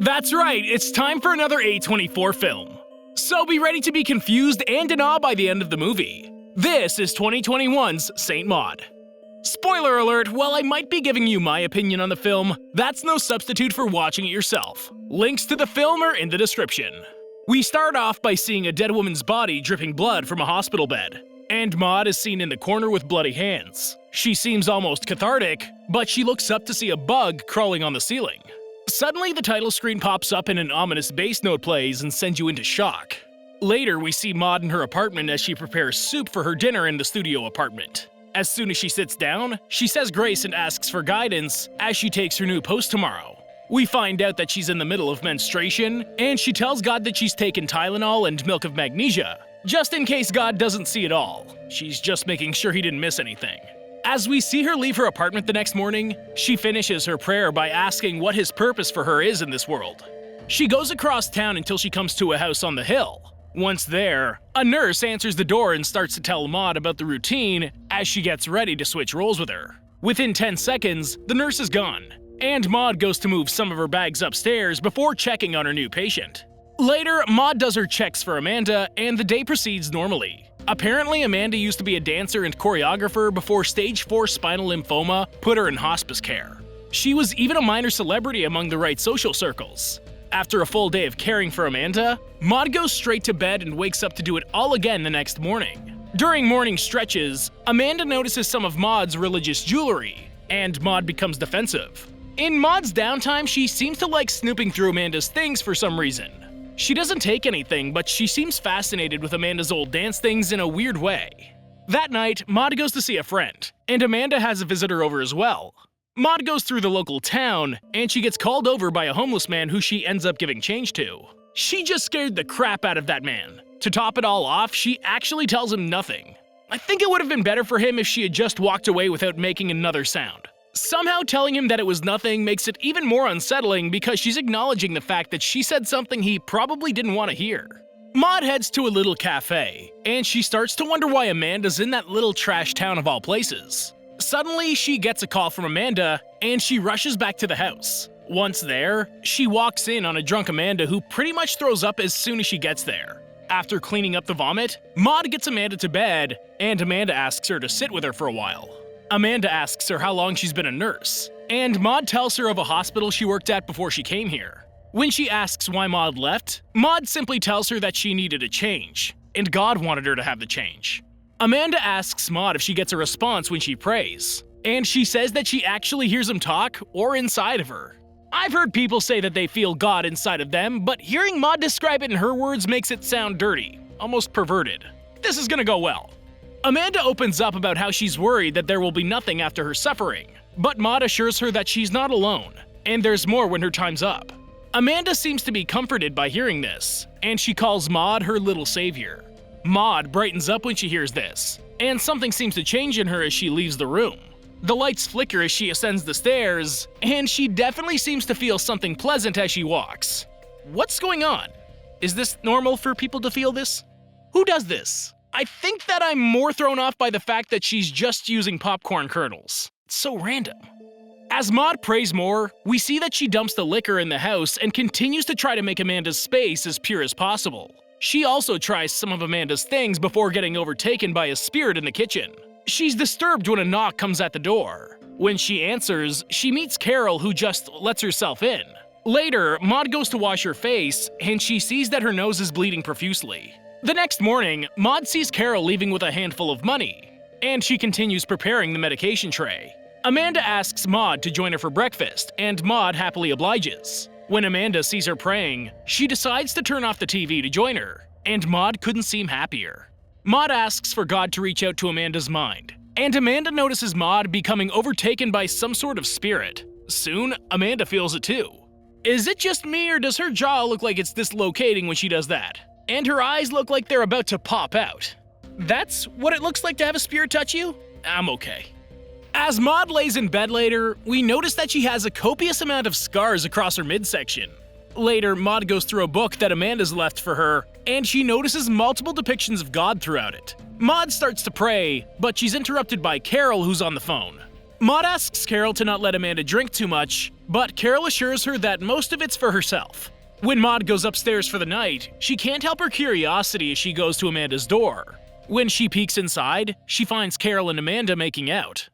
That's right, it's time for another A24 film. So be ready to be confused and in awe by the end of the movie. This is 2021's Saint Maud. Spoiler alert, while I might be giving you my opinion on the film, that's no substitute for watching it yourself. Links to the film are in the description. We start off by seeing a dead woman's body dripping blood from a hospital bed, and Maud is seen in the corner with bloody hands. She seems almost cathartic, but she looks up to see a bug crawling on the ceiling. Suddenly, the title screen pops up and an ominous bass note plays and sends you into shock. Later, we see Maud in her apartment as she prepares soup for her dinner in the studio apartment. As soon as she sits down, she says grace and asks for guidance as she takes her new post tomorrow. We find out that she's in the middle of menstruation, and she tells God that she's taken Tylenol and milk of magnesia, just in case God doesn't see it all. She's just making sure he didn't miss anything. As we see her leave her apartment the next morning, she finishes her prayer by asking what his purpose for her is in this world. She goes across town until she comes to a house on the hill. Once there, a nurse answers the door and starts to tell Maud about the routine as she gets ready to switch roles with her. Within 10 seconds, the nurse is gone, and Maud goes to move some of her bags upstairs before checking on her new patient. Later, Maud does her checks for Amanda, and the day proceeds normally. Apparently, Amanda used to be a dancer and choreographer before stage 4 spinal lymphoma put her in hospice care. She was even a minor celebrity among the right social circles. After a full day of caring for Amanda, Maud goes straight to bed and wakes up to do it all again the next morning. During morning stretches, Amanda notices some of Maud's religious jewelry, and Maud becomes defensive. In Maud's downtime, she seems to like snooping through Amanda's things for some reason. She doesn't take anything, but she seems fascinated with Amanda's old dance things in a weird way. That night, Maud goes to see a friend, and Amanda has a visitor over as well. Maud goes through the local town, and she gets called over by a homeless man who she ends up giving change to. She just scared the crap out of that man. To top it all off, she actually tells him nothing. I think it would have been better for him if she had just walked away without making another sound. Somehow telling him that it was nothing makes it even more unsettling because she's acknowledging the fact that she said something he probably didn't want to hear. Maud heads to a little cafe, and she starts to wonder why Amanda's in that little trash town of all places. Suddenly, she gets a call from Amanda, and she rushes back to the house. Once there, she walks in on a drunk Amanda who pretty much throws up as soon as she gets there. After cleaning up the vomit, Maud gets Amanda to bed, and Amanda asks her to sit with her for a while. Amanda asks her how long she's been a nurse, and Maud tells her of a hospital she worked at before she came here. When she asks why Maud left, Maud simply tells her that she needed a change, and God wanted her to have the change. Amanda asks Maud if she gets a response when she prays, and she says that she actually hears him talk or inside of her. I've heard people say that they feel God inside of them, but hearing Maud describe it in her words makes it sound dirty, almost perverted. This is gonna go well. Amanda opens up about how she's worried that there will be nothing after her suffering, but Maud assures her that she's not alone, and there's more when her time's up. Amanda seems to be comforted by hearing this, and she calls Maud her little savior. Maud brightens up when she hears this, and something seems to change in her as she leaves the room. The lights flicker as she ascends the stairs, and she definitely seems to feel something pleasant as she walks. What's going on? Is this normal for people to feel this? Who does this? I think that I'm more thrown off by the fact that she's just using popcorn kernels. It's so random. As Maud prays more, we see that she dumps the liquor in the house and continues to try to make Amanda's space as pure as possible. She also tries some of Amanda's things before getting overtaken by a spirit in the kitchen. She's disturbed when a knock comes at the door. When she answers, she meets Carol, who just lets herself in. Later, Maud goes to wash her face, and she sees that her nose is bleeding profusely. The next morning, Maud sees Carol leaving with a handful of money, and she continues preparing the medication tray. Amanda asks Maud to join her for breakfast, and Maud happily obliges. When Amanda sees her praying, she decides to turn off the TV to join her, and Maud couldn't seem happier. Maud asks for God to reach out to Amanda's mind, and Amanda notices Maud becoming overtaken by some sort of spirit. Soon, Amanda feels it too. Is it just me, or does her jaw look like it's dislocating when she does that? And her eyes look like they're about to pop out. That's what it looks like to have a spirit touch you? I'm okay. As Maud lays in bed later, we notice that she has a copious amount of scars across her midsection. Later, Maud goes through a book that Amanda's left for her, and she notices multiple depictions of God throughout it. Maud starts to pray, but she's interrupted by Carol, who's on the phone. Maud asks Carol to not let Amanda drink too much, but Carol assures her that most of it's for herself. When Maud goes upstairs for the night, she can't help her curiosity as she goes to Amanda's door. When she peeks inside, she finds Carol and Amanda making out.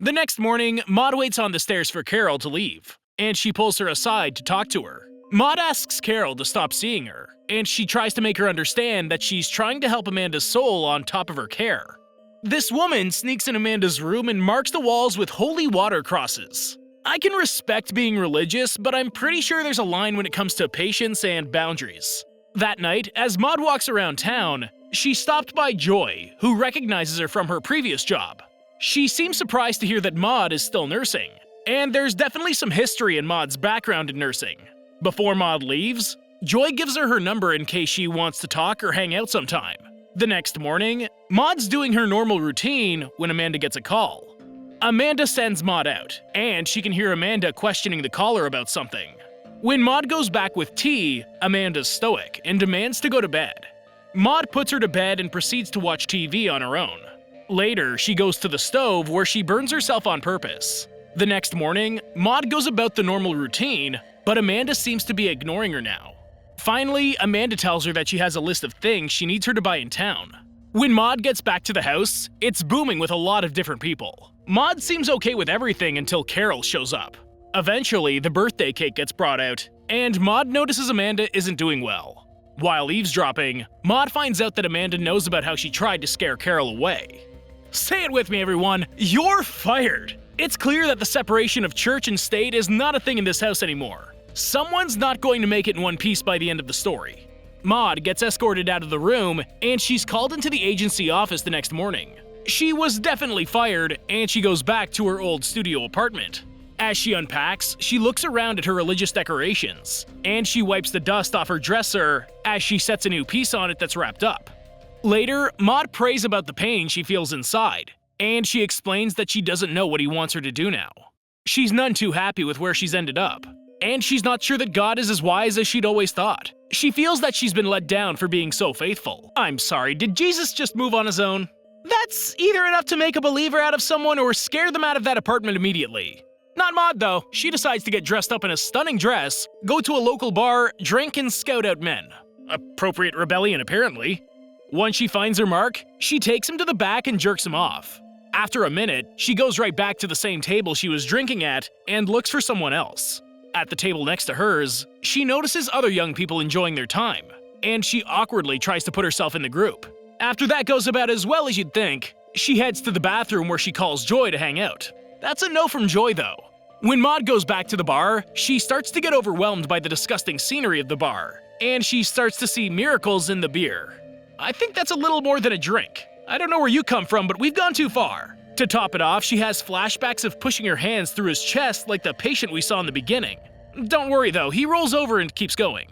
The next morning, Maud waits on the stairs for Carol to leave, and she pulls her aside to talk to her. Maud asks Carol to stop seeing her, and she tries to make her understand that she's trying to help Amanda's soul on top of her care. This woman sneaks in Amanda's room and marks the walls with holy water crosses. I can respect being religious, but I'm pretty sure there's a line when it comes to patience and boundaries. That night, as Maud walks around town, she's stopped by Joy, who recognizes her from her previous job. She seems surprised to hear that Maud is still nursing, and there's definitely some history in Maud's background in nursing. Before Maud leaves, Joy gives her number in case she wants to talk or hang out sometime. The next morning, Maud's doing her normal routine when Amanda gets a call. Amanda sends Maud out, and she can hear Amanda questioning the caller about something. When Maud goes back with tea, Amanda's stoic and demands to go to bed. Maud puts her to bed and proceeds to watch TV on her own. Later, she goes to the stove where she burns herself on purpose. The next morning, Maud goes about the normal routine, but Amanda seems to be ignoring her now. Finally, Amanda tells her that she has a list of things she needs her to buy in town. When Maud gets back to the house, it's booming with a lot of different people. Maud seems okay with everything until Carol shows up. Eventually, the birthday cake gets brought out, and Maud notices Amanda isn't doing well. While eavesdropping, Maud finds out that Amanda knows about how she tried to scare Carol away. Say it with me, everyone, you're fired! It's clear that the separation of church and state is not a thing in this house anymore. Someone's not going to make it in one piece by the end of the story. Maud gets escorted out of the room, and she's called into the agency office the next morning. She was definitely fired, and she goes back to her old studio apartment. As she unpacks, she looks around at her religious decorations, and she wipes the dust off her dresser as she sets a new piece on it that's wrapped up. Later, Maud prays about the pain she feels inside, and she explains that she doesn't know what he wants her to do now. She's none too happy with where she's ended up, and she's not sure that God is as wise as she'd always thought. She feels that she's been let down for being so faithful. I'm sorry, did Jesus just move on his own? That's either enough to make a believer out of someone or scare them out of that apartment immediately. Not Maud, though. She decides to get dressed up in a stunning dress, go to a local bar, drink, and scout out men. Appropriate rebellion, apparently. Once she finds her mark, she takes him to the back and jerks him off. After a minute, she goes right back to the same table she was drinking at and looks for someone else. At the table next to hers, she notices other young people enjoying their time, and she awkwardly tries to put herself in the group. After that goes about as well as you'd think, she heads to the bathroom where she calls Joy to hang out. That's a no from Joy, though. When Maud goes back to the bar, she starts to get overwhelmed by the disgusting scenery of the bar, and she starts to see miracles in the beer. I think that's a little more than a drink. I don't know where you come from, but we've gone too far. To top it off, she has flashbacks of pushing her hands through his chest like the patient we saw in the beginning. Don't worry though, he rolls over and keeps going.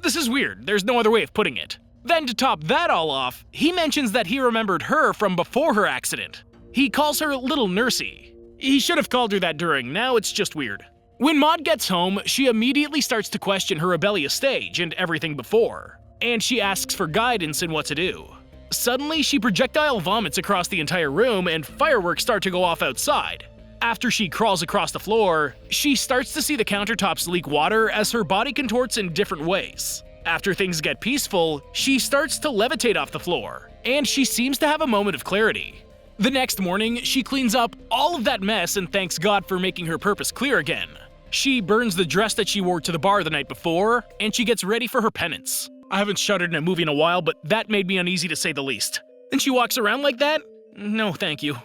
This is weird, there's no other way of putting it. Then to top that all off, he mentions that he remembered her from before her accident. He calls her Little Nursey. He should have called her that during, now it's just weird. When Maud gets home, she immediately starts to question her rebellious stage and everything before, and she asks for guidance in what to do. Suddenly, she projectile vomits across the entire room and fireworks start to go off outside. After she crawls across the floor, she starts to see the countertops leak water as her body contorts in different ways. After things get peaceful, she starts to levitate off the floor, and she seems to have a moment of clarity. The next morning, she cleans up all of that mess and thanks God for making her purpose clear again. She burns the dress that she wore to the bar the night before, and she gets ready for her penance. I haven't shuddered in a movie in a while, but that made me uneasy to say the least. And she walks around like that? No, thank you.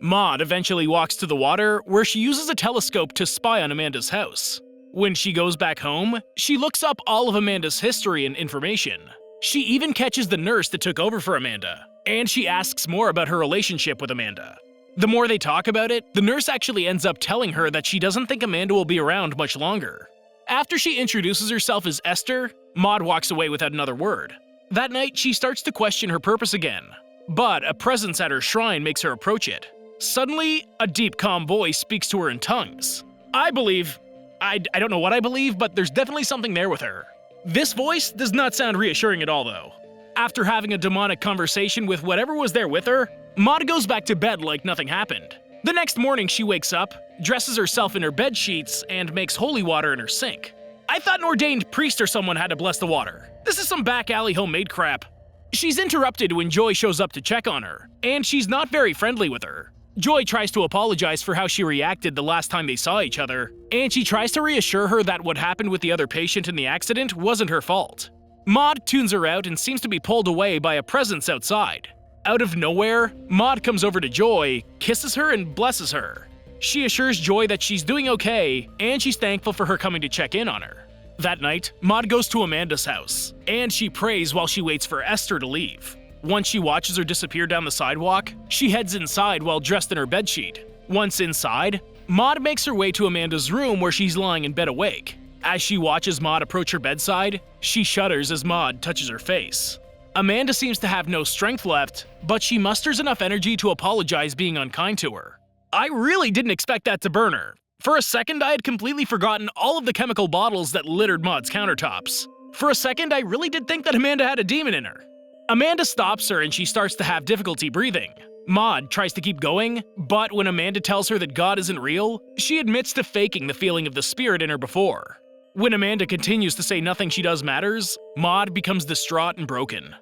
Maud eventually walks to the water, where she uses a telescope to spy on Amanda's house. When she goes back home, she looks up all of Amanda's history and information. She even catches the nurse that took over for Amanda, and she asks more about her relationship with Amanda. The more they talk about it, the nurse actually ends up telling her that she doesn't think Amanda will be around much longer. After she introduces herself as Esther, Maud walks away without another word. That night, she starts to question her purpose again, but a presence at her shrine makes her approach it. Suddenly, a deep, calm voice speaks to her in tongues. I don't know what I believe, but there's definitely something there with her. This voice does not sound reassuring at all, though. After having a demonic conversation with whatever was there with her, Maud goes back to bed like nothing happened. The next morning she wakes up, dresses herself in her bed sheets, and makes holy water in her sink. I thought an ordained priest or someone had to bless the water. This is some back alley homemade crap. She's interrupted when Joy shows up to check on her, and she's not very friendly with her. Joy tries to apologize for how she reacted the last time they saw each other, and she tries to reassure her that what happened with the other patient in the accident wasn't her fault. Maud tunes her out and seems to be pulled away by a presence outside. Out of nowhere, Maud comes over to Joy, kisses her, and blesses her. She assures Joy that she's doing okay, and she's thankful for her coming to check in on her. That night, Maud goes to Amanda's house, and she prays while she waits for Esther to leave. Once she watches her disappear down the sidewalk, she heads inside while dressed in her bedsheet. Once inside, Maud makes her way to Amanda's room where she's lying in bed awake. As she watches Maud approach her bedside, she shudders as Maud touches her face. Amanda seems to have no strength left, but she musters enough energy to apologize being unkind to her. I really didn't expect that to burn her. For a second, I had completely forgotten all of the chemical bottles that littered Maud's countertops. For a second, I really did think that Amanda had a demon in her. Amanda stops her and she starts to have difficulty breathing. Maud tries to keep going, but when Amanda tells her that God isn't real, she admits to faking the feeling of the spirit in her before. When Amanda continues to say nothing she does matters, Maud becomes distraught and broken.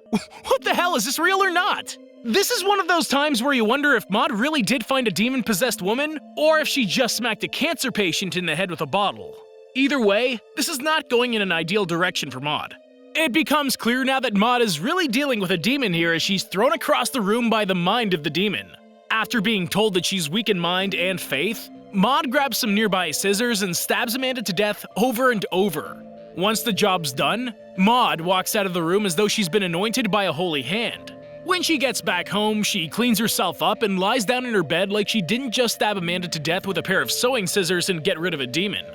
What the hell, is this real or not? This is one of those times where you wonder if Maud really did find a demon-possessed woman, or if she just smacked a cancer patient in the head with a bottle. Either way, this is not going in an ideal direction for Maud. It becomes clear now that Maud is really dealing with a demon here as she's thrown across the room by the mind of the demon. After being told that she's weak in mind and faith, Maud grabs some nearby scissors and stabs Amanda to death over and over. Once the job's done, Maud walks out of the room as though she's been anointed by a holy hand. When she gets back home, she cleans herself up and lies down in her bed like she didn't just stab Amanda to death with a pair of sewing scissors and get rid of a demon.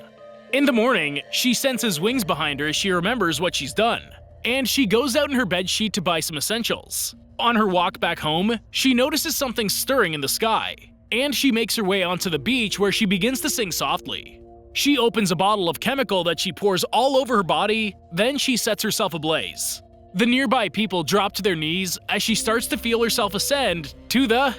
In the morning, she senses wings behind her as she remembers what she's done, and she goes out in her bedsheet to buy some essentials. On her walk back home, she notices something stirring in the sky, and she makes her way onto the beach where she begins to sing softly. She opens a bottle of chemical that she pours all over her body, then she sets herself ablaze. The nearby people drop to their knees as she starts to feel herself ascend to the…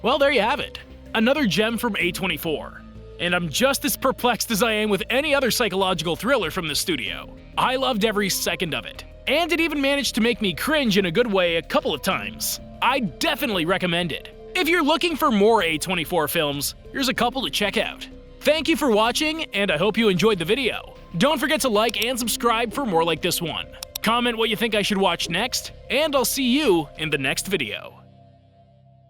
Well, there you have it. Another gem from A24. And I'm just as perplexed as I am with any other psychological thriller from the studio. I loved every second of it. And it even managed to make me cringe in a good way a couple of times. I definitely recommend it. If you're looking for more A24 films, here's a couple to check out. Thank you for watching, and I hope you enjoyed the video. Don't forget to like and subscribe for more like this one. Comment what you think I should watch next, and I'll see you in the next video.